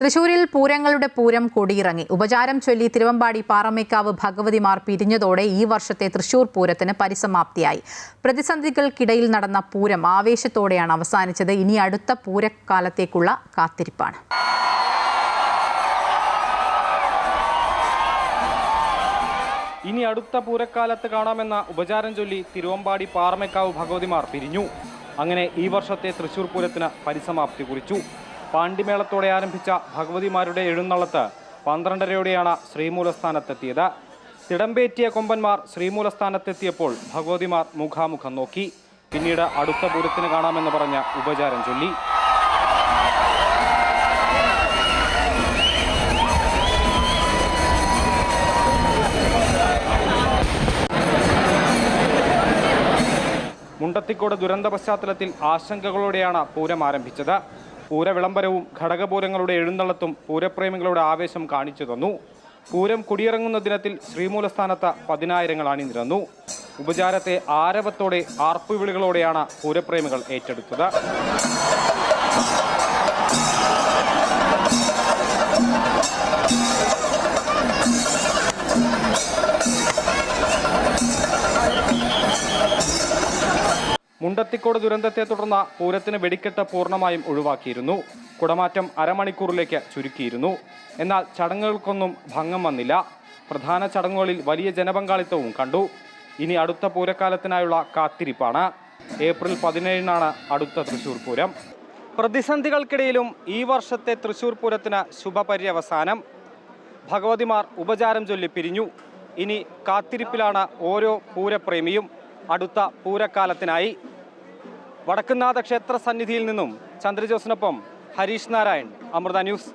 തൃശൂരിൽ പൂരങ്ങളുടെ പൂരം കൊടിയിറങ്ങി. ഉപചാരം ചൊല്ലി തിരുവമ്പാടി പാറമേക്കാവ് ഭഗവതിമാർ പിരിഞ്ഞതോടെ ഈ വർഷത്തെ തൃശൂർ പൂരത്തിന് പരിസമാപ്തിയായി. പ്രതിസന്ധികൾക്കിടയിൽ നടന്ന പൂരം ആവേശത്തോടെയാണ് അവസാനിച്ചത്. ഇനി അടുത്ത പൂരക്കാലത്തേക്കുള്ള കാത്തിരിപ്പാണ്. ഇനി അടുത്ത പൂരക്കാലത്ത് കാണാമെന്ന ഉപചാരം ചൊല്ലി തിരുവമ്പാടി പാറമേക്കാവ് ഭഗവതിമാർ പിരിഞ്ഞു. അങ്ങനെ ഈ വർഷത്തെ തൃശൂർ പൂരത്തിന് പരിസമാപ്തി കുറിച്ചു. പാണ്ടിമേളത്തോടെ ആരംഭിച്ച ഭഗവതിമാരുടെ എഴുന്നള്ളത്ത് 12:30യോടെയാണ് ശ്രീമൂലസ്ഥാനത്തെത്തിയത്. തിടമ്പേറ്റിയ കൊമ്പന്മാർ ശ്രീമൂലസ്ഥാനത്തെത്തിയപ്പോൾ ഭഗവതിമാർ മുഖാമുഖം നോക്കി. പിന്നീട് അടുത്ത പൂരത്തിന് കാണാമെന്ന് പറഞ്ഞ് ഉപചാരം ചൊല്ലി. മുണ്ടത്തിക്കോട് ദുരന്ത പശ്ചാത്തലത്തിൽ ആശങ്കകളോടെയാണ് പൂരം ആരംഭിച്ചത്. പൂരവിളംബരവും ഘടകപൂരങ്ങളുടെ എഴുന്നള്ളത്തും പൂരപ്രേമികളുടെ ആവേശം കാണിച്ചു തന്നു. പൂരം കുടിയിറങ്ങുന്ന ദിനത്തിൽ ശ്രീമൂലസ്ഥാനത്ത് 10,000 അണിനിരന്നു. ഉപചാരത്തെ ആരവത്തോടെ ആർപ്പുവിളികളോടെയാണ് പൂരപ്രേമികൾ ഏറ്റെടുത്തത്. മുണ്ടത്തിക്കോട് ദുരന്തത്തെ തുടർന്ന് പൂരത്തിന് വെടിക്കെട്ട് പൂർണ്ണമായും ഒഴിവാക്കിയിരുന്നു. കുടമാറ്റം അരമണിക്കൂറിലേക്ക് ചുരുക്കിയിരുന്നു. എന്നാൽ ചടങ്ങുകൾക്കൊന്നും ഭംഗം വന്നില്ല. പ്രധാന ചടങ്ങുകളിൽ വലിയ ജനപങ്കാളിത്തവും കണ്ടു. ഇനി അടുത്ത പൂരക്കാലത്തിനായുള്ള കാത്തിരിപ്പാണ്. ഏപ്രിൽ 17-നാണ് അടുത്ത തൃശൂർ പൂരം. പ്രതിസന്ധികൾക്കിടയിലും ഈ വർഷത്തെ തൃശൂർ പൂരത്തിന് ശുഭപര്യവസാനം. ഭഗവതിമാർ ഉപചാരം ചൊല്ലി പിരിഞ്ഞു. ഇനി കാത്തിരിപ്പിലാണ് ഓരോ പൂരപ്രേമിയും അടുത്ത പൂരക്കാലത്തിനായി. വടക്കുംനാഥ ക്ഷേത്ര സന്നിധിയിൽ നിന്നും ചന്ദ്രജോസിനൊപ്പം ഹരീഷ് നാരായൺ, അമൃത ന്യൂസ്.